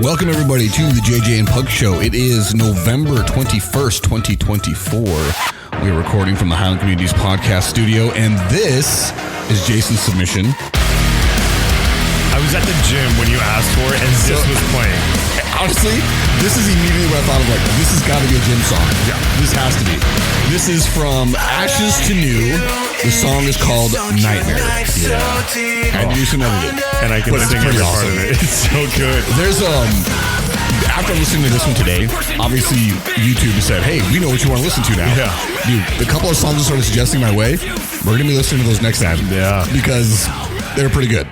Welcome everybody to the JJ and Pug Show. It is November 21st, 2024. We are recording from the Highland Communities Podcast Studio, and this is Jason's submission. I was at the gym when you asked for it, and this was playing. Honestly, this is immediately what I thought of, like, this has got to be a gym song. Yeah. This has to be. This is from Ashes to New. The song is called Nightmare. Yeah. And you should know it. And I can sing every part of it. It's so good. There's after listening to this one today, obviously YouTube has said, hey, we know what you want to listen to now. Yeah. Dude, the couple of songs that started suggesting my way, we're going to be listening to those next time. Yeah. Because they're pretty good.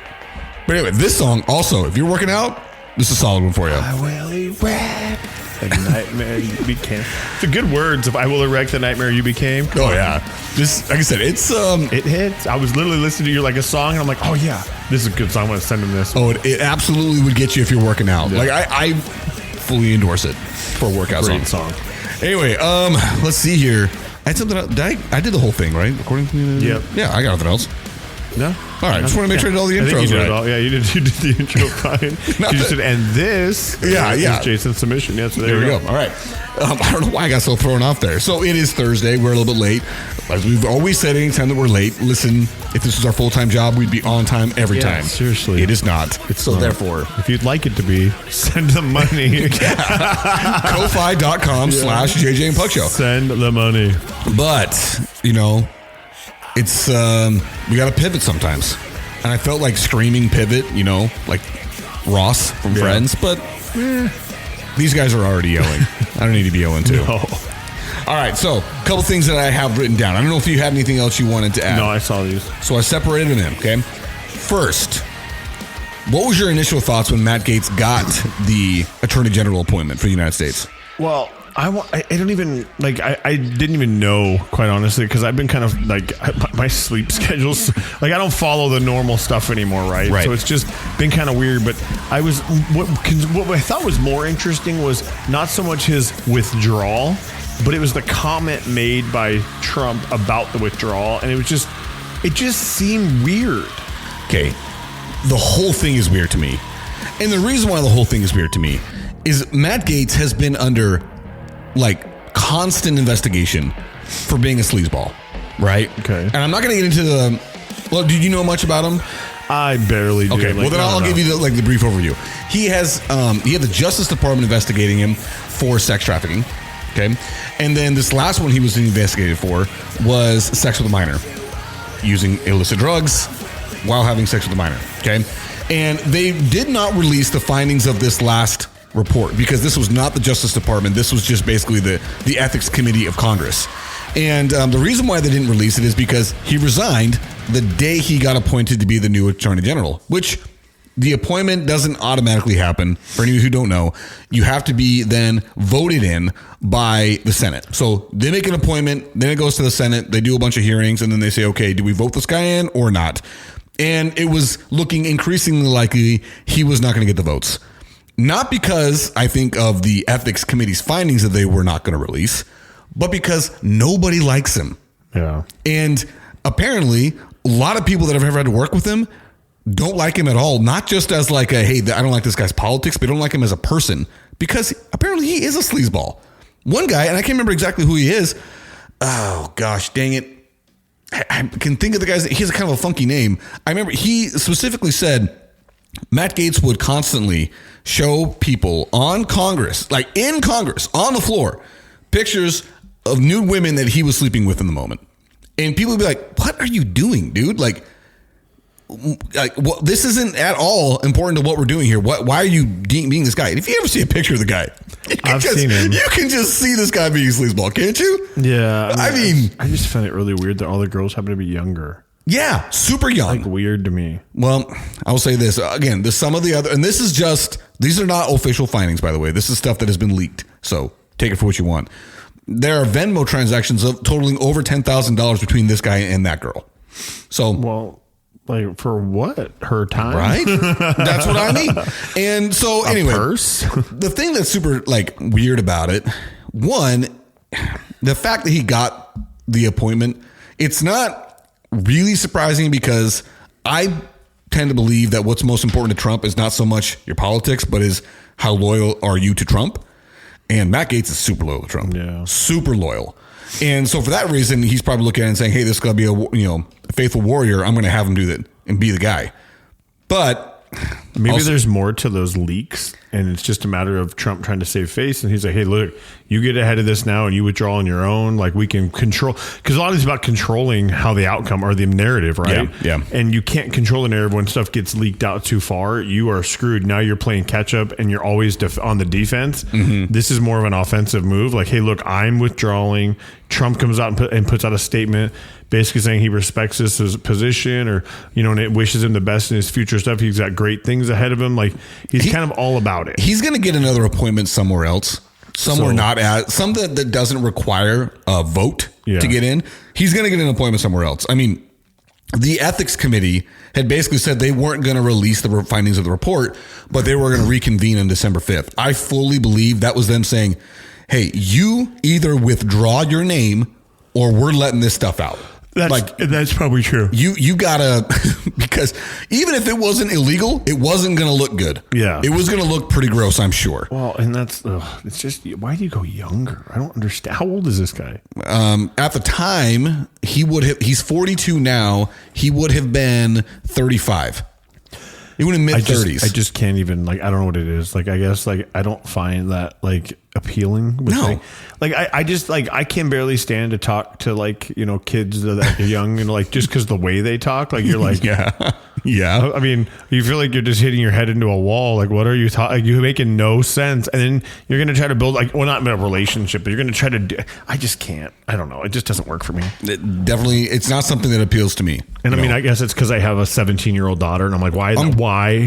But anyway, this song also, if you're working out, this is a solid one for you. I will erect the nightmare you became. It's a good words of I will erect the nightmare you became. Oh, yeah. This, like I said, it's... it hits. I was literally listening to you like a song, and I'm like, oh, yeah, this is a good song. I'm going to send him this. Oh, it absolutely would get you if you're working out. Yeah. Like, I fully endorse it for a workout song. Anyway, let's see here. I had something else. I did the whole thing, right? According to me? Yep. Yeah, I got nothing else. No? All right, just want to make sure I did all the intros right. Yeah, you did the intro fine. You said, and this is Jason's submission. Yeah, so there we go. All right. I don't know why I got so thrown off there. So it is Thursday. We're a little bit late. As we've always said, anytime that we're late, listen, if this was our full-time job, we'd be on time every time. Seriously. It is not. So therefore, if you'd like it to be, send the money. Ko-fi.com/JJ and Pug Show. Send the money. But, you know, it's, we got to pivot sometimes. And I felt like screaming pivot, you know, like Ross from Friends, but these guys are already yelling. I don't need to be yelling too. No. All right, so a couple things that I have written down. I don't know if you had anything else you wanted to add. No, I saw these. So I separated them in, okay? First, what was your initial thoughts when Matt Gaetz got the Attorney General appointment for the United States? Well, I don't even, like, I didn't even know, quite honestly, because I've been kind of, like, my sleep schedules, like, I don't follow the normal stuff anymore, right? So it's just been kind of weird, but I was, what I thought was more interesting was not so much his withdrawal, but it was the comment made by Trump about the withdrawal, and it just seemed weird. Okay, the whole thing is weird to me. And the reason why the whole thing is weird to me is Matt Gaetz has been under, like, constant investigation for being a sleazeball, right? Okay. And I'm not going to get into the... Well, did you know much about him? I barely do. Okay, well, then I'll give you the brief overview. He had the Justice Department investigating him for sex trafficking, okay? And then this last one he was investigated for was sex with a minor, using illicit drugs while having sex with a minor, okay? And they did not release the findings of this last report because this was not the Justice Department. This was just basically the Ethics Committee of Congress. And the reason why they didn't release it is because he resigned the day he got appointed to be the new Attorney General, which the appointment doesn't automatically happen. For any of you who don't know, you have to be then voted in by the Senate. So they make an appointment, then it goes to the Senate, they do a bunch of hearings, and then they say, okay, do we vote this guy in or not? And it was looking increasingly likely he was not going to get the votes. Not because I think of the Ethics Committee's findings that they were not going to release, but because nobody likes him. Yeah. And apparently, a lot of people that have ever had to work with him don't like him at all. Not just as like a, hey, I don't like this guy's politics, but they don't like him as a person. Because apparently he is a sleazeball. One guy, and I can't remember exactly who he is. Oh, gosh, dang it. I can think of the guys. He has a kind of a funky name. I remember he specifically said Matt Gaetz would constantly show people on Congress, like in Congress, on the floor, pictures of nude women that he was sleeping with in the moment. And people would be like, what are you doing, dude? Like well, this isn't at all important to what we're doing here. Why are you being this guy? And if you ever see a picture of the guy, I've seen him. You can just see this guy being a sleazeball, can't you? Yeah. I mean, I just find it really weird that all the girls happen to be younger. Yeah, super young. Like weird to me. Well, I will say this again. There's some of the other, and this is just, these are not official findings, by the way. This is stuff that has been leaked. So take it for what you want. There are Venmo transactions of totaling over $10,000 between this guy and that girl. So, well, like for what? Her time? Right? That's what I mean. And so anyway, the thing that's super like weird about it, one, the fact that he got the appointment, it's not really surprising because I tend to believe that what's most important to Trump is not so much your politics, but is how loyal are you to Trump. And Matt Gaetz is super loyal to Trump. Yeah. Super loyal. And so for that reason, he's probably looking at it and saying, hey, this is going to be a faithful warrior. I'm going to have him do that and be the guy. But maybe also, there's more to those leaks, and it's just a matter of Trump trying to save face. And he's like, hey, look, you get ahead of this now and you withdraw on your own. Like, we can control, because a lot of it's about controlling how the outcome or the narrative, right? Yeah. And you can't control the narrative when stuff gets leaked out too far. You are screwed. Now you're playing catch up and you're always on the defense. Mm-hmm. This is more of an offensive move. Like, hey, look, I'm withdrawing. Trump comes out and puts out a statement basically saying he respects his position, or, and it wishes him the best in his future stuff. He's got great things ahead of him. Like, he's kind of all about it. He's going to get another appointment somewhere else. Somewhere not at something that doesn't require a vote to get in. He's going to get an appointment somewhere else. I mean, the ethics committee had basically said they weren't going to release the findings of the report, but they were going to reconvene on December 5th. I fully believe that was them saying, hey, you either withdraw your name or we're letting this stuff out. That's probably true. You gotta, because even if it wasn't illegal, it wasn't going to look good. Yeah. It was going to look pretty gross, I'm sure. Well, and it's just, why do you go younger? I don't understand. How old is this guy? At the time, he's 42 now. He would have been 35. He would have mid-30s. I just can't even, I don't know what it is. I guess, I don't find that, appealing. No. I can barely stand to talk to, kids that are young, just because the way they talk, you're like, yeah. I mean, you feel like you're just hitting your head into a wall. What are you talking? You're making no sense. And then you're going to try to build, not a relationship, but you're going to try to do, I just can't. I don't know. It just doesn't work for me. It's not something that appeals to me. And I mean, I guess it's because I have a 17-year-old daughter, and I'm like, why?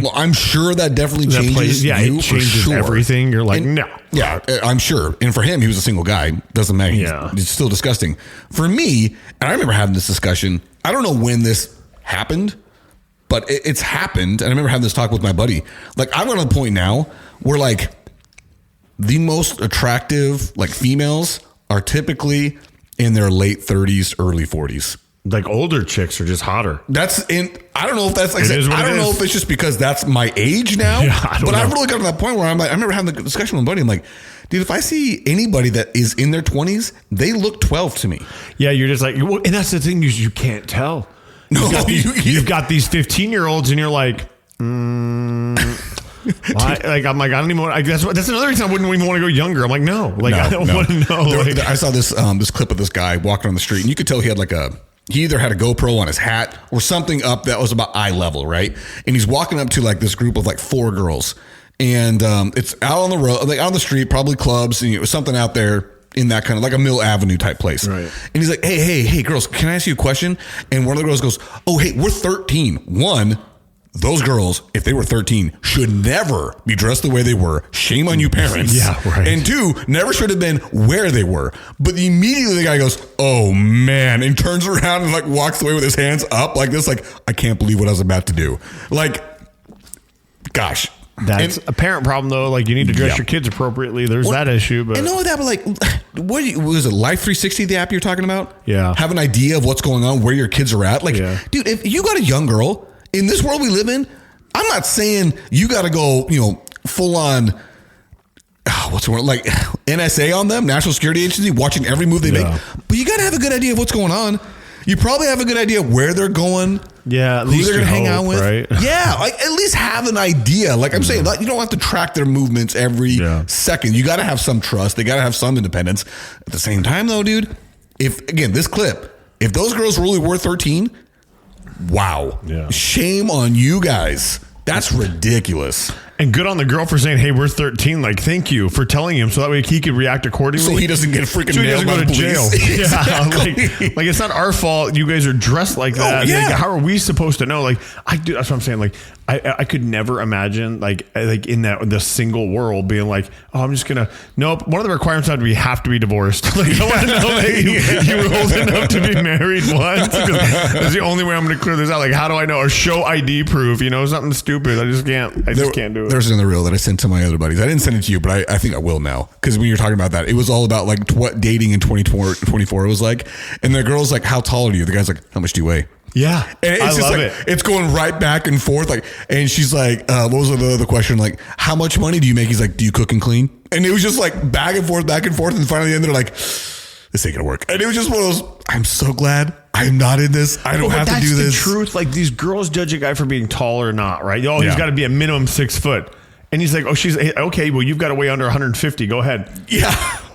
Well, I'm sure that definitely changes. It changes everything. You're like, no. Yeah, I'm sure. And for him, he was a single guy. Doesn't matter. Yeah. It's still disgusting. For me, and I remember having this discussion, I don't know when this happened, but it's happened. And I remember having this talk with my buddy. I'm at a point now where the most attractive females are typically in their late 30s, early 40s. Older chicks are just hotter. I don't know if that's I don't know if it's just because that's my age now. Yeah, I've really got to that point where I'm I remember having the discussion with my buddy. I'm like, dude, if I see anybody that is in their 20s, they look 12 to me. Yeah, you're just and that's the thing, you can't tell. No, you've got these 15-year-olds, and you're like, why? I'm like, I don't even want. I guess that's another reason I wouldn't even want to go younger. I'm like, no, I don't want to know. I saw this clip of this guy walking on the street, and you could tell he had he either had a GoPro on his hat or something up that was about eye level, right? And he's walking up to this group of 4 girls, and it's out on the road, out on the street, probably clubs, and something out there in that kind of a Mill Avenue type place. Right. And he's like, hey, girls, can I ask you a question? And one of the girls goes, oh, hey, we're 13. One, those girls, if they were 13, should never be dressed the way they were. Shame on you, parents. Yeah, right. And 2, never should have been where they were. But immediately the guy goes, oh, man, and turns around and walks away with his hands up like this, I can't believe what I was about to do. Gosh. That's a parent problem, though. You need to dress your kids appropriately. There's that issue. But and know that, but what was it? Life 360, the app you're talking about? Yeah. Have an idea of what's going on, where your kids are at. Dude, if you got a young girl in this world we live in, I'm not saying you got to go, full on. What's the word? NSA on them, National Security Agency, watching every move they make. But you got to have a good idea of what's going on. You probably have a good idea where they're going. Yeah, at who least they're going to hang out with. Right? Yeah, at least have an idea. I'm saying, you don't have to track their movements every second. You got to have some trust. They got to have some independence. At the same time, though, dude, if those girls really were 13, wow. Yeah. Shame on you guys. That's ridiculous. And good on the girl for saying, hey, we're 13. Thank you for telling him so that way he could react accordingly. So he doesn't get freaking so he nailed doesn't go to jail. Exactly. It's not our fault you guys are dressed like that. Oh, yeah. How are we supposed to know? That's what I'm saying. I could never imagine in the single world being oh, I'm just going to, nope. One of the requirements had to be have to be divorced. I want to know that you were old enough to be married once. That's the only way I'm going to clear this out. How do I know? Or show ID proof, something stupid. I just can't do it. There's another reel that I sent to my other buddies. I didn't send it to you, but I think I will now. Because when you're talking about that, it was all about what dating in 2024 was like. And the girl's like, how tall are you? The guy's like, how much do you weigh? Yeah, and it's just love like, it. It's going right back and forth. Like, and she's like, what was the other question? Like, how much money do you make? He's like, do you cook and clean? And it was just like back and forth. And finally, they're like, this ain't gonna work. And it was just one of those, I'm so glad I'm not in this. I don't have to do this. That's the truth. Like, these girls judge a guy for being tall or not, right? Oh, he's got to be a minimum 6 foot. And he's like, oh, she's okay. Well, you've got to weigh under 150. Go ahead. Yeah.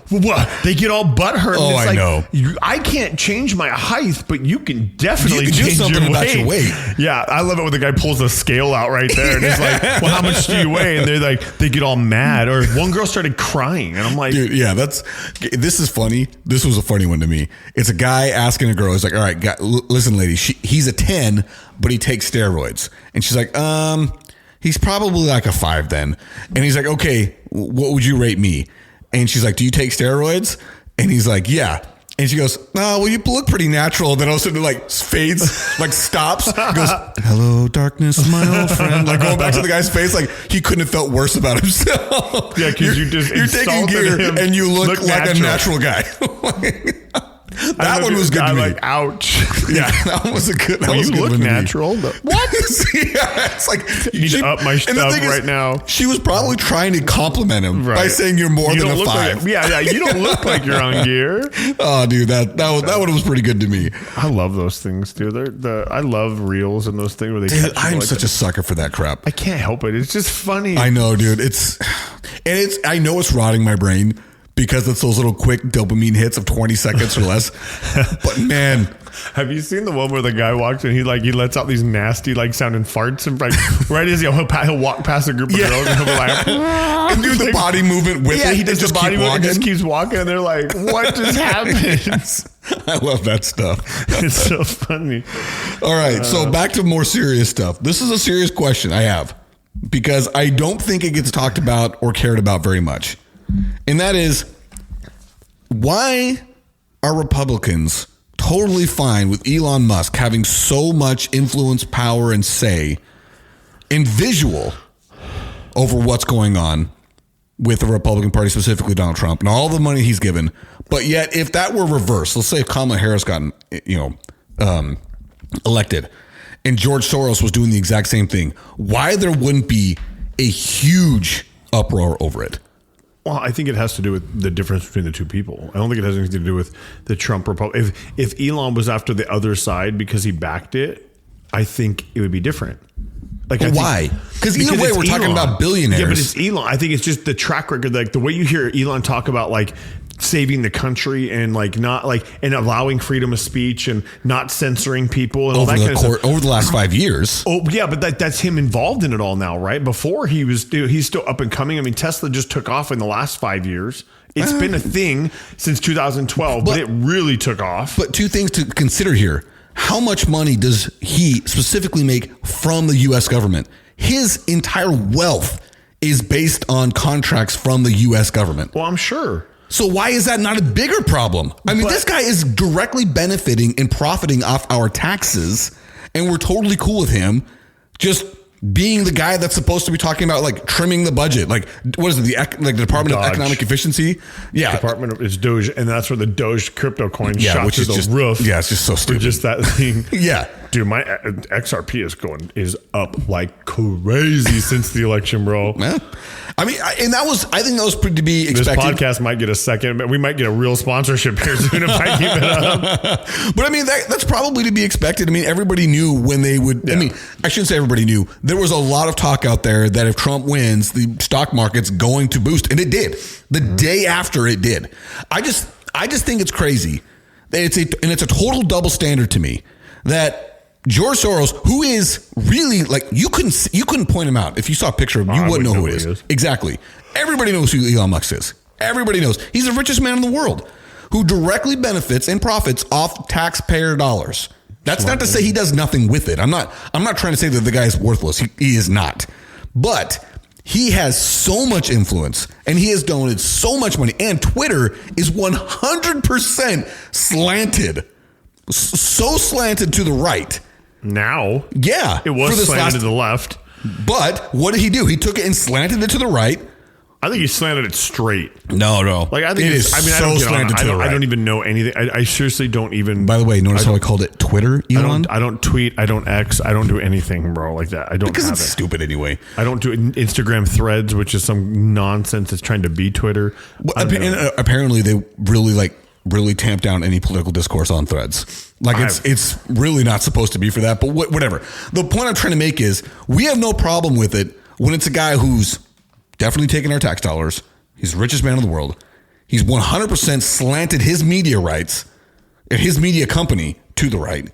What? They get all butthurt. Oh, I know. I can't change my height, but you can definitely do change something about your weight. Yeah, I love it when the guy pulls a scale out right there and is like, well, how much do you weigh? And they're like, they get all mad. Or one girl started crying, and I'm like, dude, yeah, this is funny. This was a funny one to me. It's a guy asking a girl. He's like, all right, listen, lady, he's a 10, but he takes steroids. And she's like, he's probably like a 5 then. And he's like, okay, what would you rate me? And she's like, do you take steroids? And he's like, yeah. And she goes, no, well, you look pretty natural. And then all of a sudden, like, fades, like, stops. Goes, hello, darkness, my old friend. Like, going back to the guy's face, like, he couldn't have felt worse about himself. Yeah, because you're taking gear and you look like a natural guy. That one was good to me. Like, ouch. Yeah, that one was a good. That well, was you good look natural. What? Yeah, it's like you need to up my stuff right now. She was probably trying to compliment him by saying you're more than a 5. Yeah, you don't look like you're on gear. Oh, dude, that one was pretty good to me. I love those things, dude. I love reels and those things where they. Dude, I'm such a sucker for that crap. I can't help it. It's just funny. I know, dude. I know it's rotting my brain, because it's those little quick dopamine hits of 20 seconds or less. But man, have you seen the one where the guy walks and he lets out these nasty sounding farts and right as he'll walk past a group of girls and he'll be like and do the body movement with it. He does the body movement and just keeps walking and they're like, what just happened? I love that stuff. It's so funny. All right, so back to more serious stuff. This is a serious question I have, because I don't think it gets talked about or cared about very much. And that is, why are Republicans totally fine with Elon Musk having so much influence, power, and say and visual over what's going on with the Republican Party, specifically Donald Trump, and all the money he's given? But yet, if that were reversed, let's say if Kamala Harris got elected and George Soros was doing the exact same thing, why there wouldn't be a huge uproar over it? Well, I think it has to do with the difference between the two people. I don't think it has anything to do with the Trump Republic. If Elon was after the other side because he backed it, I think it would be different. Why? Because either way, we're talking about billionaires. Yeah, but it's Elon. I think it's just the track record. Like the way you hear Elon talk about saving the country and not and allowing freedom of speech and not censoring people and all that kind of stuff over the last 5 years. Oh yeah, but that's him involved in it all now, right? Before he's still up and coming. I mean, Tesla just took off in the last 5 years. It's been a thing since 2012, but it really took off. But two things to consider here. How much money does he specifically make from the U.S. government? His entire wealth is based on contracts from the U.S. government. Well, I'm sure. So why is that not a bigger problem? I mean, this guy is directly benefiting and profiting off our taxes, and we're totally cool with him just being the guy that's supposed to be talking about trimming the budget. What is it? The Department of Economic Efficiency? Yeah. Department of it's Doge, and that's where the Doge crypto coin shot to the roof. Yeah, it's just so stupid. Just that thing. Yeah. Dude, my XRP is up like crazy since the election, bro. Yeah. I mean, I think that was pretty to be expected. This podcast might get a second, but we might get a real sponsorship here soon if I keep it up. But I mean, that's probably to be expected. I mean, everybody knew when they would. Yeah. I mean, I shouldn't say everybody knew. There was a lot of talk out there that if Trump wins, the stock market's going to boost, and it did. The day after it did. I just think it's crazy. It's a total double standard to me that George Soros, who is really you couldn't point him out. If you saw a picture of him, you wouldn't know who it is. Exactly. Everybody knows who Elon Musk is. Everybody knows. He's the richest man in the world who directly benefits and profits off taxpayer dollars. That's not to say he does nothing with it. I'm not trying to say that the guy is worthless. He is not. But he has so much influence and he has donated so much money, and Twitter is 100% slanted. So slanted to the right. Now, yeah, it was slanted to the left. But what did he do? He took it and slanted it to the right. I think he slanted it straight. No. Like I think it is so slanted to the right. I don't even know anything. I seriously don't even. By the way, notice how I called it Twitter, Elon? I don't tweet. I don't X. I don't do anything, bro, like that. I don't because have it's it. stupid anyway. I don't do Instagram Threads, which is some nonsense that's trying to be Twitter. Well, apparently, they really tamp down any political discourse on Threads. Like it's really not supposed to be for that, but whatever. The point I'm trying to make is we have no problem with it when it's a guy who's definitely taking our tax dollars. He's the richest man in the world. He's 100% slanted his media rights and his media company to the right.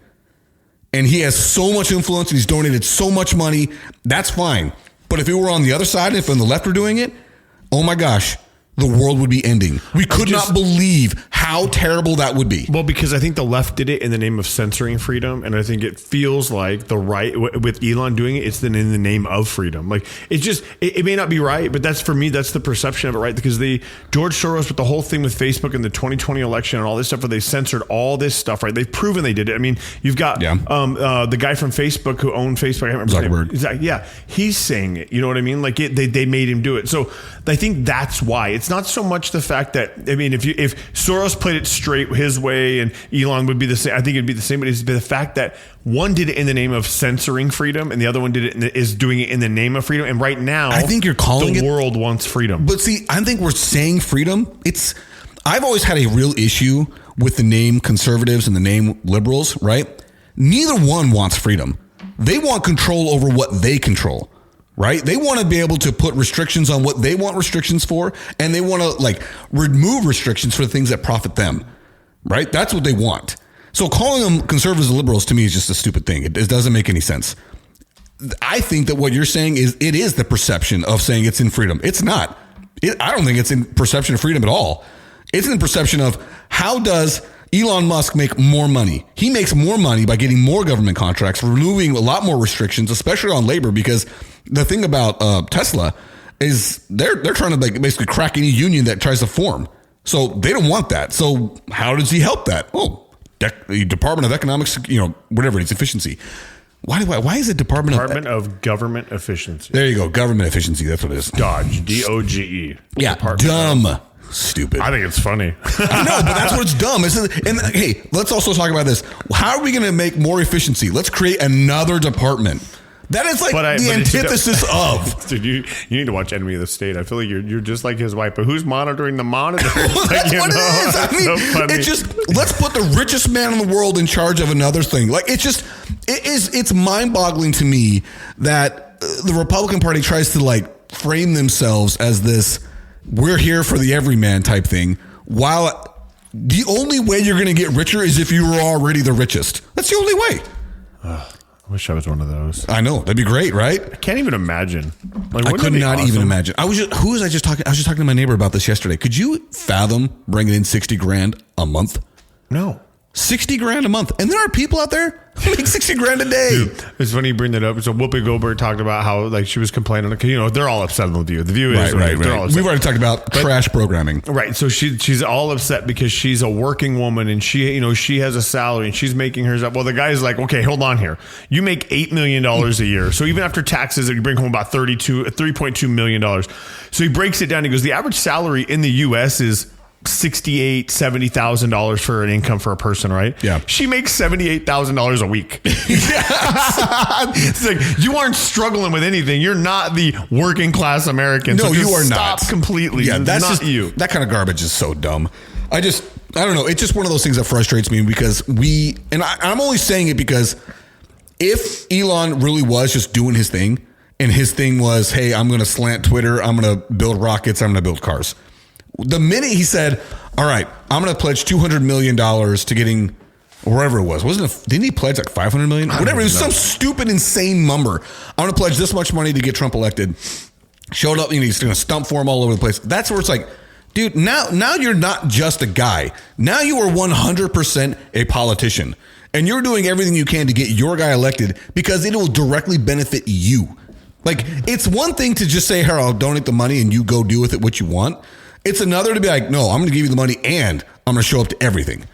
And he has so much influence and he's donated so much money. That's fine. But if it were on the other side, if on the left were doing it, oh my gosh, the world would be ending. We could not believe how terrible that would be. Well, because I think the left did it in the name of censoring freedom. And I think it feels like the right, with Elon doing it, it's in the name of freedom. Like, it's just, it may not be right, but that's, for me, that's the perception of it, right? Because George Soros, with the whole thing with Facebook and the 2020 election and all this stuff, where they censored all this stuff, right? They've proven they did it. I mean, you've got the guy from Facebook who owned Facebook. I can't remember his name. Yeah, he's saying it. You know what I mean? Like, they made him do it. So I think that's why. It's not so much the fact that, I mean, if Soros played it straight his way and Elon would be the same, I think it'd be the same, but it's the fact that one did it in the name of censoring freedom and the other one is doing it in the name of freedom. And right now, I think you're calling the world wants freedom. But see, I think we're saying freedom. I've always had a real issue with the name conservatives and the name liberals, right? Neither one wants freedom. They want control over what they control. Right? They want to be able to put restrictions on what they want restrictions for, and they want to remove restrictions for the things that profit them. Right? That's what they want. So calling them conservatives and liberals to me is just a stupid thing. It doesn't make any sense. I think that what you're saying is it is the perception of saying it's in freedom. It's not. I don't think it's in perception of freedom at all. It's in perception of how does Elon Musk make more money? He makes more money by getting more government contracts, removing a lot more restrictions, especially on labor, because the thing about Tesla is they're trying to basically crack any union that tries to form. So they don't want that. So how does he help that? Oh, the Department of Economics, whatever it is, efficiency. Why is it Department of Government Efficiency? There you go. Government efficiency. That's what it is. DOGE. DOGE. Yeah. Dumb. Stupid. I think it's funny. I know, but that's what it's dumb. And hey, let's also talk about this. How are we going to make more efficiency? Let's create another department. That is the antithesis of. Dude, you need to watch Enemy of the State. I feel like you're just like his wife, but who's monitoring the monitor? Well, that's what it is. I mean, so it's just, let's put the richest man in the world in charge of another thing. Like, it's mind-boggling to me that the Republican Party tries to frame themselves as this, we're here for the everyman type thing, while the only way you're going to get richer is if you were already the richest. That's the only way. I wish I was one of those. I know. That'd be great, right? I can't even imagine. I could not even imagine. I was just talking to my neighbor about this yesterday. Could you fathom bringing in $60,000 a month? No. $60,000 a month. And there are people out there who make $60,000 a day. Dude, it's funny you bring that up. So Whoopi Goldberg talked about how she was complaining. They're all upset on The View. The View is right. They're all upset. We've already talked about trash programming. Right. So she's all upset because she's a working woman and she has a salary and she's making hers up. Well, the guy's like, okay, hold on here. You make $8 million a year. So even after taxes, you bring home about $3.2 million. So he breaks it down. He goes, the average salary in the U.S. is $70,000 for an income for a person, right? Yeah. She makes $78,000 a week. It's like, you aren't struggling with anything. You're not the working class American. No, so you are not. Stop completely. Yeah, that's not you. That kind of garbage is so dumb. I don't know. It's just one of those things that frustrates me because I'm only saying it because if Elon really was just doing his thing and his thing was, hey, I'm going to slant Twitter, I'm going to build rockets, I'm going to build cars. The minute he said, all right, I'm going to pledge $200 million to getting wherever it was. Didn't he pledge $500 million? Whatever. It was some stupid, insane number. I'm going to pledge this much money to get Trump elected. Showed up, he's going to stump for him all over the place. That's where it's like, dude, now you're not just a guy. Now you are 100% a politician. And you're doing everything you can to get your guy elected because it will directly benefit you. It's one thing to just say, here, I'll donate the money and you go do with it what you want. It's another to be like, no, I'm going to give you the money and I'm going to show up to everything.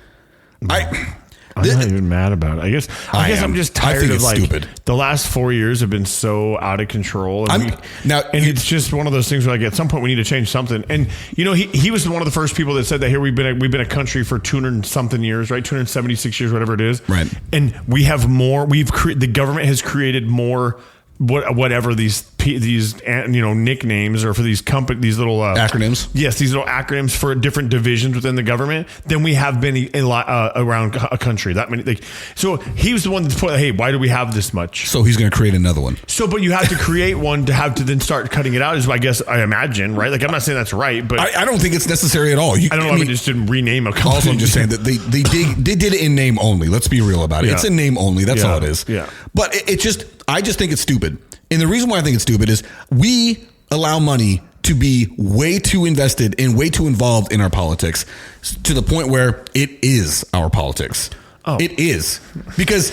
I'm not even mad about it. I guess I'm just tired of like stupid. The last 4 years have been so out of control. And it's just one of those things where like at some point we need to change something. And you know, he was one of the first people that said that here we've been a country for 200 something years, right? 276 years, whatever it is. Right. And we have more. The government has created more. Whatever these nicknames or for these these little acronyms. Yes, these little acronyms for different divisions within the government than we have been around a country. That many. So he was the one that put, hey, why do we have this much? So he's going to create another one. So, but you have to create one to then start cutting it out. Is I guess I imagine, right? Like I'm not saying that's right, but I don't think it's necessary at all. I don't know. I just didn't rename a company. Also, I'm just saying that they did it in name only. Let's be real about it. Yeah. It's in name only. That's all it is. Yeah. But I just think it's stupid. And the reason why I think it's stupid is we allow money to be way too invested and way too involved in our politics to the point where it is our politics. Oh. It is. Because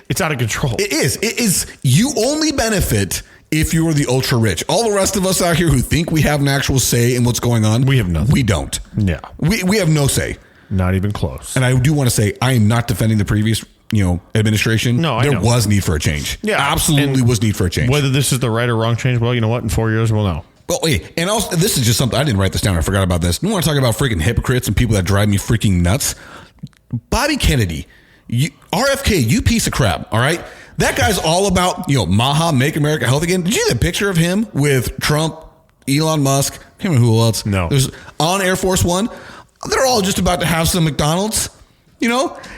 it's out of control. It is. It is. You only benefit if you are the ultra rich. All the rest of us out here who think we have an actual say in what's going on, we have nothing. We don't. Yeah. We have no say. Not even close. And I do want to say I am not defending the previous administration. No, there was need for a change. Yeah, absolutely was need for a change. Whether this is the right or wrong change, well, you know what? In 4 years, we'll know. Well, wait, and also this is just something I didn't write this down. I forgot about this. You want to talk about freaking hypocrites and people that drive me freaking nuts? Bobby Kennedy, RFK, you piece of crap. All right, that guy's all about Maha, make America healthy again. Did you see the picture of him with Trump, Elon Musk? I can't remember who else. No, there's on Air Force One. They're all just about to have some McDonald's.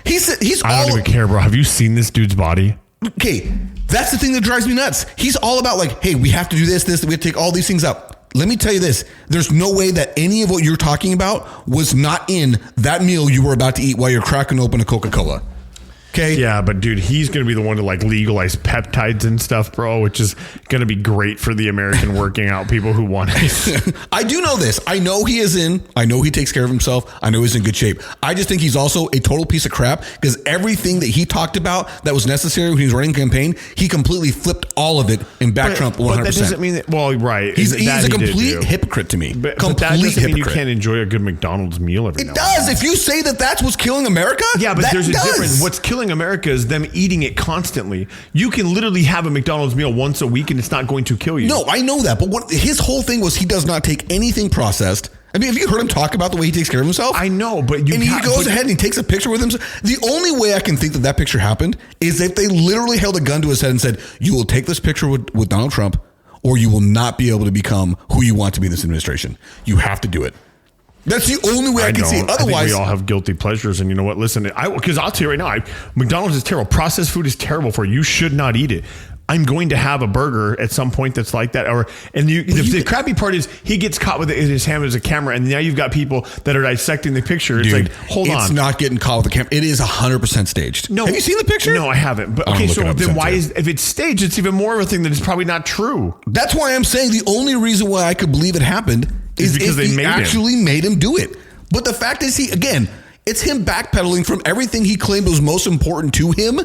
He's I don't even care, bro. Have you seen this dude's body? Okay, that's the thing that drives me nuts. He's all about like, hey, we have to do this, we have to take all these things out. Let me tell you this. There's no way that any of what you're talking about was not in that meal you were about to eat while you're cracking open a Coca-Cola. Okay. Yeah, but dude, he's going to be the one to like legalize peptides and stuff, bro, which is going to be great for the American working out people who want it. I do know this. I know he is I know he takes care of himself. I know he's in good shape. I just think he's also a total piece of crap because everything that he talked about that was necessary when he was running a campaign, he completely flipped all of it and backed Trump 100%. But that doesn't mean that, well, right. He's a complete hypocrite to me. But that doesn't mean you can't enjoy a good McDonald's meal every now and then. It does. If you say that that's what's killing America, yeah, but there's a difference. What's killing America is them eating it constantly. You can literally have a McDonald's meal once a week and it's not going to kill you. No, I know that. But what his whole thing was, he does not take anything processed. I mean, have you heard him talk about the way he takes care of himself? I know, but he goes ahead and he takes a picture with himself. The only way I can think that picture happened is if they literally held a gun to his head and said, you will take this picture with Donald Trump or you will not be able to become who you want to be in this administration. You have to do it. That's the only way I can see it. Otherwise, I think we all have guilty pleasures, and you know what? Listen, because I'll tell you right now, McDonald's is terrible. Processed food is terrible for you. You should not eat it. I'm going to have a burger at some point that's like that. The crappy part is he gets caught with it in his hand as a camera, and now you've got people that are dissecting the picture. It's like, hold on. It's not getting caught with the camera. It is 100% staged. No. Have you seen the picture? No, I haven't. But okay, so then why if it's staged, it's even more of a thing that is probably not true. That's why I'm saying the only reason why I could believe it happened is because they made him do it. But the fact is, it's him backpedaling from everything he claimed was most important to him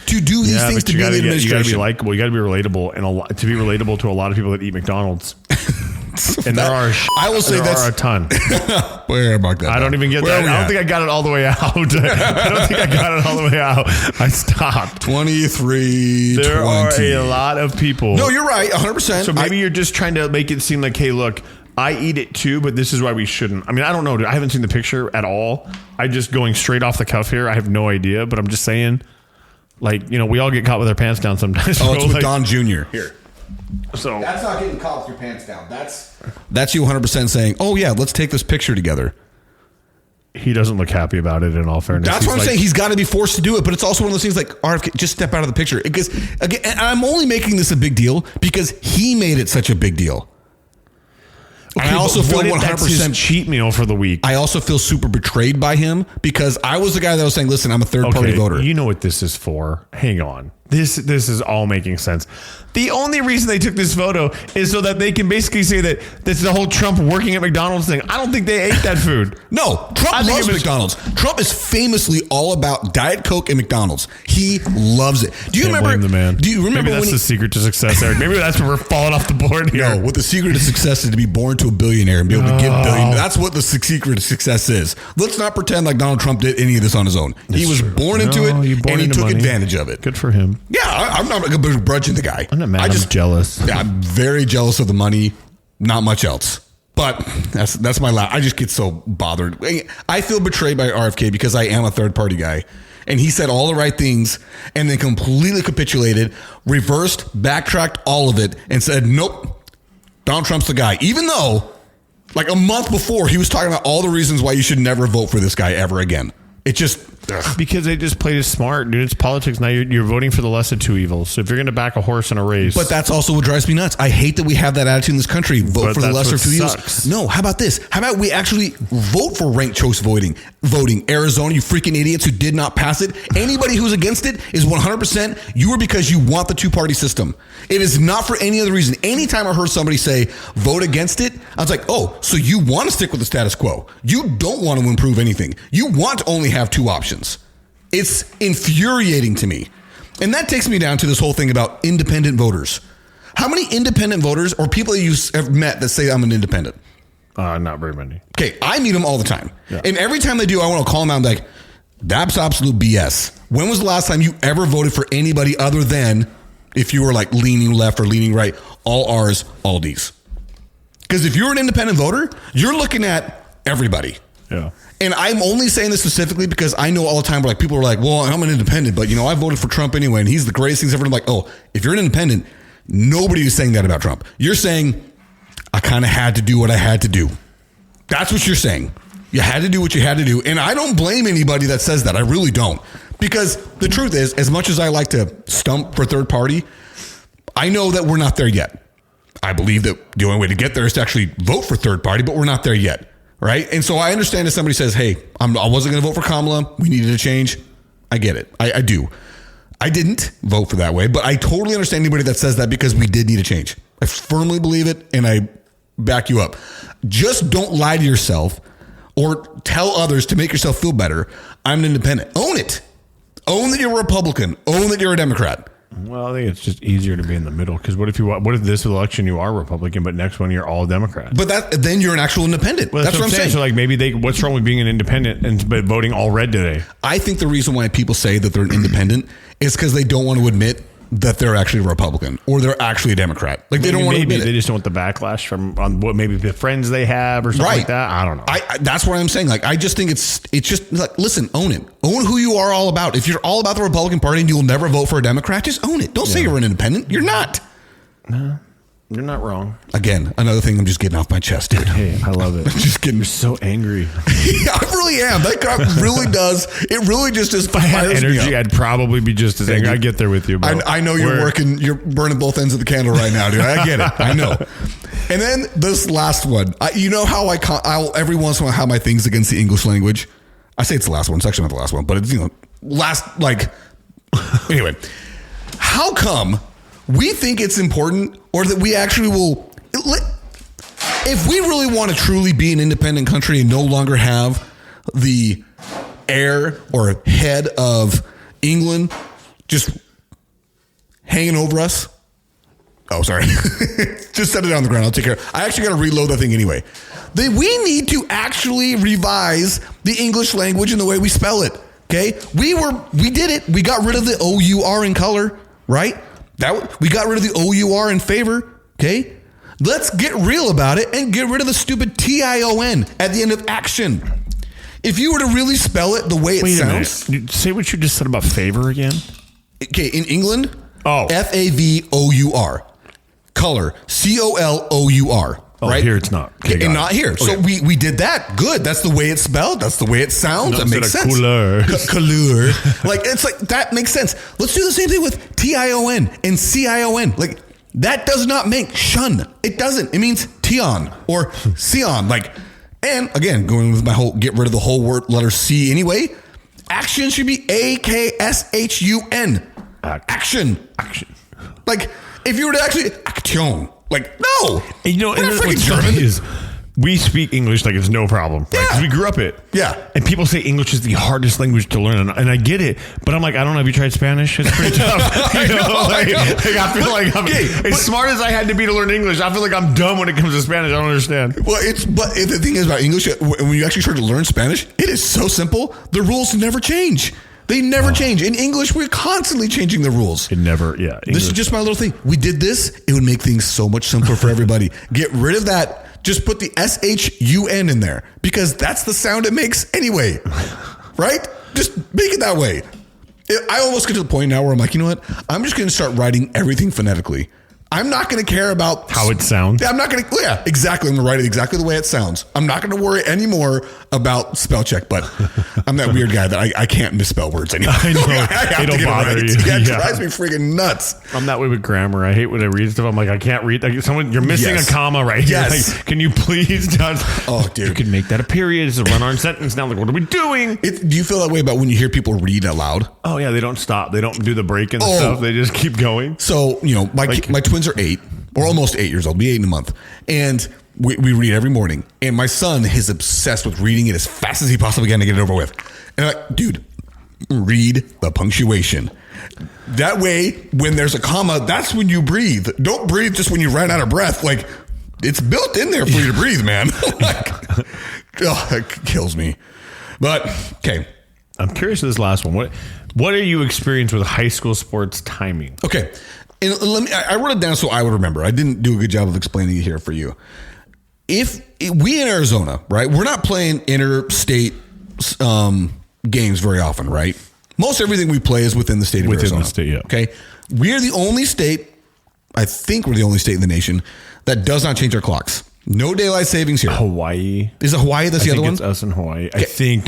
to do these things to be in the administration. You got to be likable. You got to be relatable, and to be relatable to a lot of people that eat McDonald's. And there are a ton. Where am I? I don't even get that. I don't think I got it all the way out. I don't think I got it all the way out. I stopped. 23. There are a lot of people. No, you're right. 100%. So maybe you're just trying to make it seem like, hey, look, I eat it too, but this is why we shouldn't. I mean, I don't know. I haven't seen the picture at all. I'm just going straight off the cuff here. I have no idea, but I'm just saying, like, we all get caught with our pants down sometimes. Oh, it's with Don Jr. Here. So that's not getting caught with your pants down. That's you 100% saying, oh yeah, let's take this picture together. He doesn't look happy about it, in all fairness. That's what I'm saying. He's got to be forced to do it, but it's also one of those things like, RFK, just step out of the picture. Because again, and I'm only making this a big deal because he made it such a big deal. Okay, I also feel 100% cheat meal for the week. I also feel super betrayed by him because I was the guy that was saying, listen, I'm a third party voter. You know what this is for. Hang on. This is all making sense. The only reason they took this photo is so that they can basically say that this is the whole Trump working at McDonald's thing. I don't think they ate that food. No, Trump loves McDonald's. Trump is famously all about Diet Coke and McDonald's. He loves it. Do you remember? Blame the man. Do you remember? Maybe that's the secret to success, Eric. Maybe that's where we're falling off the board here. No, what the secret to success is to be born to a billionaire and be able to give billion. That's what the secret to success is. Let's not pretend like Donald Trump did any of this on his own. He was born into it, and he took advantage of it. Good for him. Yeah, I'm not begrudging the guy. I'm not mad. I'm just jealous. Yeah, I'm very jealous of the money. Not much else. But that's my I just get so bothered. I feel betrayed by RFK because I am a third party guy. And he said all the right things and then completely capitulated, reversed, backtracked all of it and said, nope, Donald Trump's the guy. Even though like a month before he was talking about all the reasons why you should never vote for this guy ever again. It just... Because they just played it smart, dude. It's politics. Now you're voting for the less of two evils. So if you're going to back a horse in a race... But that's also what drives me nuts. I hate that we have that attitude in this country. Vote for the lesser of two evils. No, how about this? How about we actually vote for ranked choice voting? Arizona, you freaking idiots who did not pass it. Anybody who's against it is 100% you are because you want the two-party system. It is not for any other reason. Anytime I heard somebody say vote against it, I was like, oh, so you want to stick with the status quo. You don't want to improve anything. You want to only have two options. It's infuriating to me. And that takes me down to this whole thing about independent voters. How many independent voters or people you have met that say I'm an independent? Not very many. Okay, I meet them all the time. Yeah. And every time they do, I want to call them out and be like, that's absolute BS. When was the last time you ever voted for anybody other than if you were like leaning left or leaning right, all R's, all D's? Because if you're an independent voter, you're looking at everybody. Yeah. And I'm only saying this specifically because I know all the time where like people are like, well, I'm an independent, but I voted for Trump anyway, and he's the greatest thing ever. I'm like, oh, if you're an independent, nobody is saying that about Trump. You're saying, I kind of had to do what I had to do. That's what you're saying. You had to do what you had to do. And I don't blame anybody that says that. I really don't. Because the truth is, as much as I like to stump for third party, I know that we're not there yet. I believe that the only way to get there is to actually vote for third party, but we're not there yet. Right. And so I understand if somebody says, hey, I wasn't going to vote for Kamala. We needed a change. I get it. I do. I didn't vote for that way, but I totally understand anybody that says that because we did need a change. I firmly believe it and I back you up. Just don't lie to yourself or tell others to make yourself feel better. I'm an independent. Own it. Own that you're a Republican. Own that you're a Democrat. Well, I think it's just easier to be in the middle because what if this election you are Republican, but next one you're all Democrat? But then you're an actual independent. Well, that's what I'm saying. So like maybe what's wrong with being an independent but voting all red today? I think the reason why people say that they're an independent is because they don't want to admit that they're actually a Republican or they're actually a Democrat. Like they don't want to admit it. They just don't want the backlash on what maybe the friends they have or something like that. I don't know. That's what I'm saying. Like I just think it's just like, listen, own it. Own who you are all about. If you're all about the Republican Party and you'll never vote for a Democrat, just own it. Don't say you're an independent. You're not. No. You're not wrong. Again, another thing I'm just getting off my chest, dude. Hey, I love it. I'm just getting... You're so angry. Yeah, I really am. That crap really does. It really just if I had energy, I'd probably be just as angry. I'd get there with you, bro. I know you're burning both ends of the candle right now, dude. I get it. I know. And then this last one. You know how I'll every once in a while have my things against the English language? I say it's the last one. It's actually not the last one, but it's, last, like... Anyway. How come... we think it's important or that we actually will, if we really want to truly be an independent country and no longer have the heir or head of England just hanging over us. Oh, sorry. Just set it on the ground. I'll take care. I actually got to reload that thing anyway. We need to actually revise the English language and the way we spell it. Okay. We did it. We got rid of the O-U-R in color, right? We got rid of the O-U-R in favor, okay? Let's get real about it and get rid of the stupid T-I-O-N at the end of action. If you were to really spell it the way it sounds... Say what you just said about favor again. Okay, in England, F-A-V-O-U-R. Color, C-O-L-O-U-R. Oh, right? Here it's not. Okay, and not here. Okay. So we did that. Good. That's the way it's spelled. That's the way it sounds. That makes sense. Couleur. Like, it's like, that makes sense. Let's do the same thing with T-I-O-N and C-I-O-N. Like, that does not make shun. It doesn't. It means Tion or Sion. Like, and again, going with my whole, get rid of the whole word letter C anyway. Action should be A-K-S-H-U-N. Action. Like, if you were to actually action, like, no. And you know, we're not what's freaking funny German. is we speak English like it's no problem. Right? 'Cause we grew up it. Yeah. And people say English is the hardest language to learn. And I get it. But I'm like, I don't know. Have you tried Spanish? It's pretty tough. I feel like I'm as smart as I had to be to learn English. I feel like I'm dumb when it comes to Spanish. I don't understand. Well, but the thing is about English, when you actually start to learn Spanish, it is so simple. The rules never change. They never change. In English, we're constantly changing the rules. It never, yeah. This is just my little thing. We did this. It would make things so much simpler for everybody. Get rid of that. Just put the S-H-U-N in there because that's the sound it makes anyway. Right? Just make it that way. I almost get to the point now where I'm like, you know what? I'm just going to start writing everything phonetically. I'm not going to care about how it sounds. I'm not going to. Yeah, exactly. I'm going to write it exactly the way it sounds. I'm not going to worry anymore about spell check. But I'm that weird guy that I can't misspell words anymore. I know. It'll bother you. Yeah, it drives me freaking nuts. I'm that way with grammar. I hate when I read stuff. I'm like, I can't read. Like, you're missing a comma right here. Yes. Like, can you please just? Oh, dude. You can make that a period. It's a run-on sentence now. Like, what are we doing? Do you feel that way about when you hear people read out loud? Oh yeah, they don't stop. They don't do the break and stuff. They just keep going. So my twins are 8. Or almost 8 years old, be 8 in a month. And we read every morning. And my son is obsessed with reading it as fast as he possibly can to get it over with. And I'm like, dude, read the punctuation. That way, when there's a comma, that's when you breathe. Don't breathe just when you run out of breath. Like, it's built in there for you to breathe, man. It kills me. But, okay. I'm curious to this last one. What are you experienced with high school sports timing? Okay. And I wrote it down so I would remember. I didn't do a good job of explaining it here for you. If we in Arizona, right, we're not playing interstate games very often, right? Most everything we play is within the state of Arizona. Within the state, yeah. Okay. We are the only state, I think we're the only state in the nation that does not change our clocks. No daylight savings here. Hawaii. Is it Hawaii? That's the other one? It's us in Hawaii. Okay. I think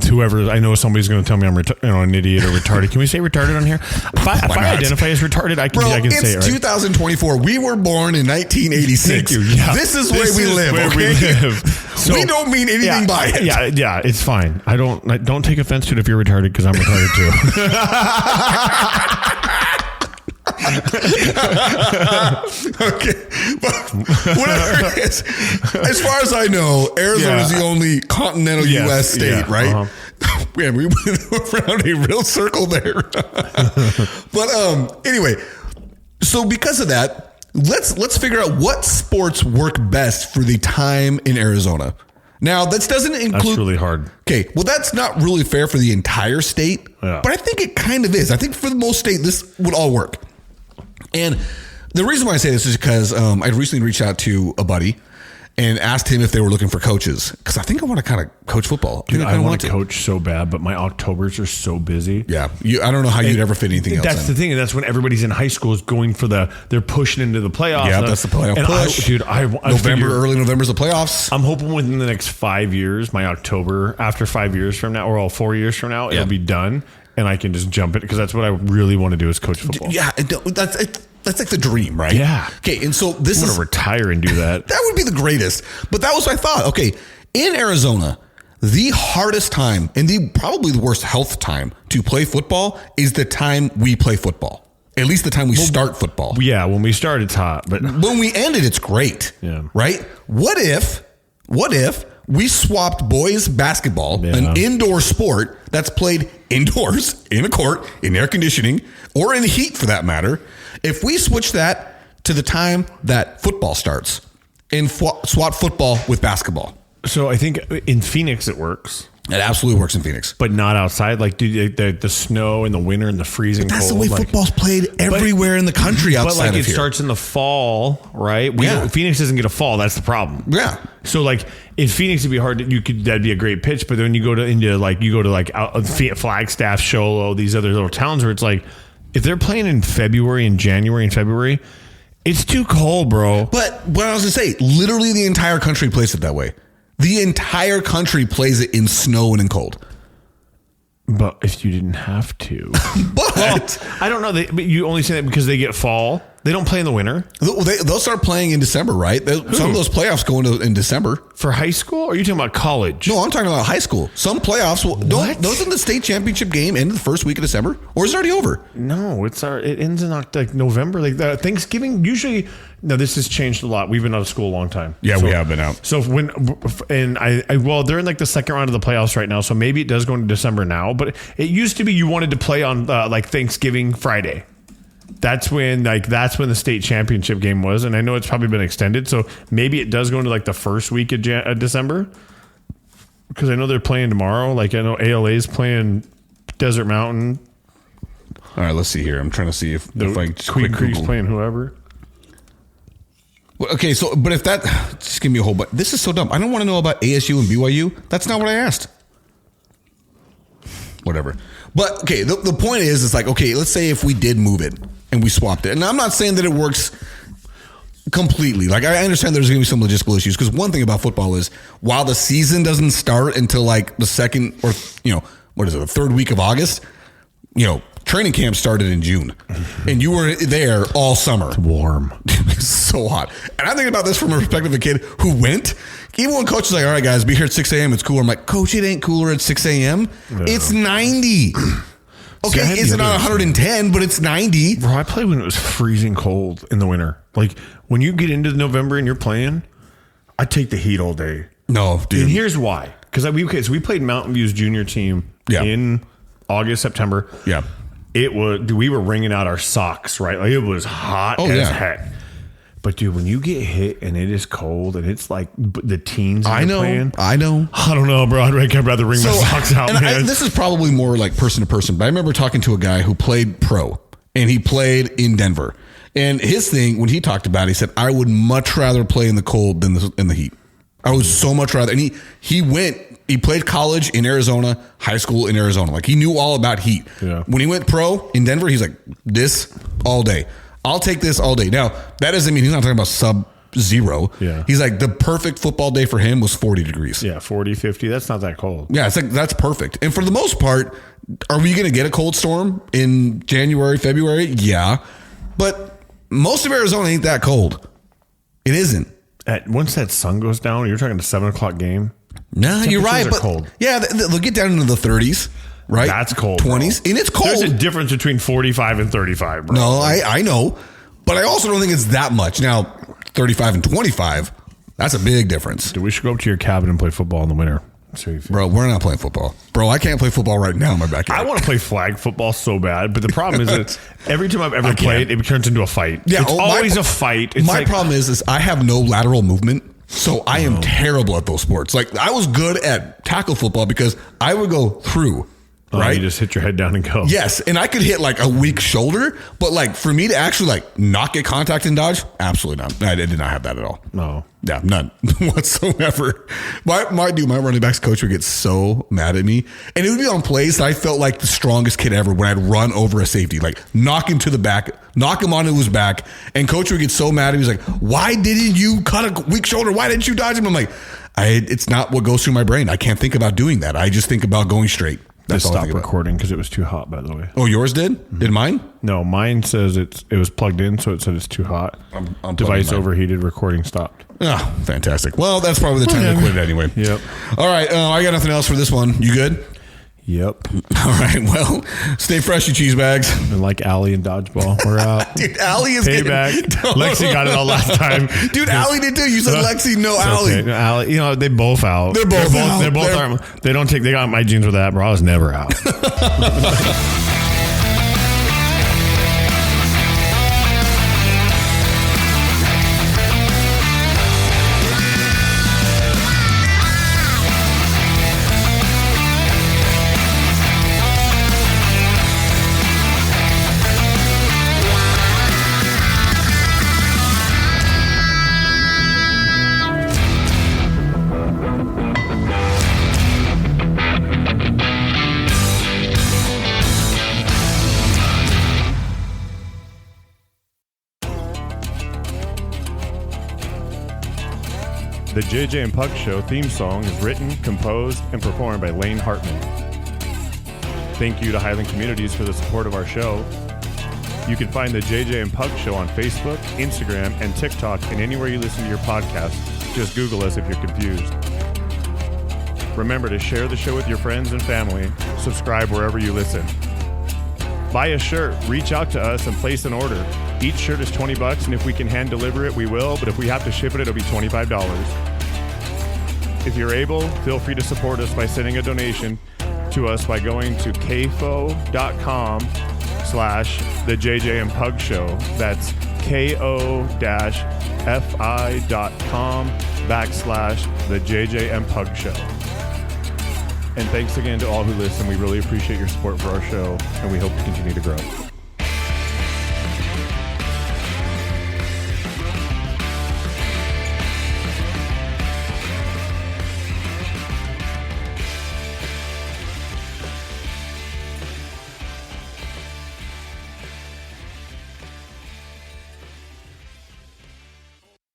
whoever, I know somebody's going to tell me I'm an idiot or retarded. Can we say retarded on here? If I identify as retarded, I can say it, right? 2024. We were born in 1986. Thank you. Yeah. This is where we live. So, we don't mean anything by it. Yeah, it's fine. I don't take offense to it if you're retarded because I'm retarded too. Okay, but whatever it is, as far as I know, Arizona is the only continental U.S. state, right? Uh-huh. Man, we went around a real circle there. But anyway, so because of that, let's figure out what sports work best for the time in Arizona. Now, that doesn't include... That's really hard. Okay, well, that's not really fair for the entire state, but I think it kind of is. I think for the most state, this would all work. And the reason why I say this is because I recently reached out to a buddy and asked him if they were looking for coaches because I think I want to kind of coach football. Dude, I want to coach so bad, but my Octobers are so busy. Yeah, I don't know how you'd ever fit anything else. That's the thing, and that's when everybody's in high school is going for they're pushing into the playoffs. Yeah, that's the playoff push. Early November's the playoffs. I'm hoping within the next 5 years, my October, after 5 years from now, or 4 years from now, it'll be done. And I can just jump it because that's what I really want to do is coach football. Yeah, that's like the dream, right? Yeah. Okay, and so I'm going to retire and do that. That would be the greatest. But that was what I thought. Okay, in Arizona, the hardest time and probably the worst health time to play football is the time we play football. At least the time we start football. Yeah, when we start, it's hot. But when we end it, it's great. Yeah. Right? What if we swapped boys basketball, an indoor sport that's played indoors, in a court, in air conditioning, or in heat for that matter. If we switch that to the time that football starts and swap football with basketball. So I think in Phoenix it works. It absolutely works in Phoenix. But not outside. Like the snow and the winter and the freezing cold. That's the way football's played everywhere in the country outside of here. But it starts in the fall, right? Phoenix doesn't get a fall. That's the problem. Yeah. So like in Phoenix it'd be hard. That'd be a great pitch. But then you go to Flagstaff, Show Low, these other little towns where it's like if they're playing in January and February, it's too cold, bro. But what I was going to say, literally the entire country plays it that way. The entire country plays it in snow and in cold. But if you didn't have to. But I don't know. But you only say that because they get fall. They don't play in the winter? They'll start playing in December, right? Some of those playoffs go in December. For high school? Or are you talking about college? No, I'm talking about high school. Some playoffs doesn't the state championship game end the first week of December? Or is it already over? No, it ends in like November. Like the Thanksgiving usually. No, this has changed a lot. We've been out of school a long time. Yeah, we have been out. So they're in like the second round of the playoffs right now. So maybe it does go into December now. But it used to be you wanted to play on like Thanksgiving Friday. That's when the state championship game was, and I know it's probably been extended, so maybe it does go into like the first week of December, because I know they're playing tomorrow. Like I know ALA is playing Desert Mountain. All right, let's see here. I'm trying to see if I Queen Creek's playing whoever. Well, okay, so but if that just give me a whole. But this is so dumb. I don't want to know about ASU and BYU. That's not what I asked. Whatever. But okay, the point is, it's like, okay, let's say if we did move it and we swapped it, and I'm not saying that it works completely. Like I understand there's going to be some logistical issues, because one thing about football is while the season doesn't start until like the second or the third week of August, training camp started in June, and you were there all summer. It's warm. It's so hot. And I'm thinking about this from a perspective of a kid who went. Even when coach is like, all right, guys, be here at 6 a.m. It's cooler. I'm like, coach, it ain't cooler at 6 a.m. No. It's 90. Okay, it's not 110, but it's 90. Bro, I played when it was freezing cold in the winter. Like, when you get into November and you're playing, I take the heat all day. No, dude. And here's why. Because we played Mountain View's junior team in August, September. Yeah. We were wringing out our socks, right? Like, it was hot as heck. But dude, when you get hit and it is cold and it's like the teens playing, I know. I don't know, bro. I'd rather wring my socks out, man. This is probably more like person to person, but I remember talking to a guy who played pro, and he played in Denver. And his thing, when he talked about it, he said, I would much rather play in the cold than in the heat. I would so much rather. And he played college in Arizona, high school in Arizona. Like, he knew all about heat. Yeah. When he went pro in Denver, he's like, this all day. I'll take this all day. Now, that doesn't mean he's not talking about sub-zero. Yeah. He's like, the perfect football day for him was 40 degrees. Yeah, 40, 50. That's not that cold. Yeah, it's like, that's perfect. And for the most part, are we going to get a cold storm in January, February? Yeah. But most of Arizona ain't that cold. It isn't. Once that sun goes down, you're talking a 7 o'clock game. No, you're right. But cold. Yeah, they'll get down into the 30s. Right? That's cold. 20s. Bro. And it's cold. There's a difference between 45 and 35, bro. No, I know. But I also don't think it's that much. Now, 35 and 25, that's a big difference. Dude, we should go up to your cabin and play football in the winter. Bro, we're not playing football. Bro, I can't play football right now in my backyard. I want to play flag football so bad, but the problem is that every time I've ever played, it turns into a fight. Yeah, it's always a fight. My problem is I have no lateral movement. So I am terrible at those sports. Like, I was good at tackle football because I would go through. Right, you just hit your head down and go. Yes, and I could hit like a weak shoulder, but like for me to actually like not get contact and dodge, absolutely not. I did not have that at all. No, yeah, none whatsoever. My running backs coach would get so mad at me, and it would be on plays that I felt like the strongest kid ever when I'd run over a safety, like knock him to the back, knock him onto his back, and coach would get so mad. He was like, "Why didn't you cut a weak shoulder? Why didn't you dodge him?" I'm like, it's not what goes through my brain. I can't think about doing that. I just think about going straight. That's stopped recording because it was too hot, by the way. Oh, yours did? Mm-hmm. Did mine? No, mine says it was plugged in, so it said it's too hot. Device overheated, recording stopped. Ah, fantastic. Well, that's probably the time to quit it anyway. Yep. All right, I got nothing else for this one. You good? Yep. All right, well, stay fresh, you cheese bags. And like Allie and Dodgeball, we're out. Dude, Allie is payback. Lexi got it all last time. Dude, Allie did too. You said Lexi, no Allie. Okay. Allie, they both out. They're both out. They got my jeans with that, bro. I was never out. The JJ and Puck Show theme song is written, composed, and performed by Lane Hartman. Thank you to Highland Communities for the support of our show. You can find the JJ and Pug Show on Facebook, Instagram, and TikTok, and anywhere you listen to your podcast. Just Google us if you're confused. Remember to share the show with your friends and family. Subscribe wherever you listen. Buy a shirt, reach out to us, and place an order. Each shirt is $20, and if we can hand deliver it, we will, but if we have to ship it, it'll be $25. If you're able, feel free to support us by sending a donation to us by going to kfo.com/The JJ and Pug Show. That's ko-fi.com/The JJ and Pug Show. And thanks again to all who listen. We really appreciate your support for our show, and we hope to continue to grow.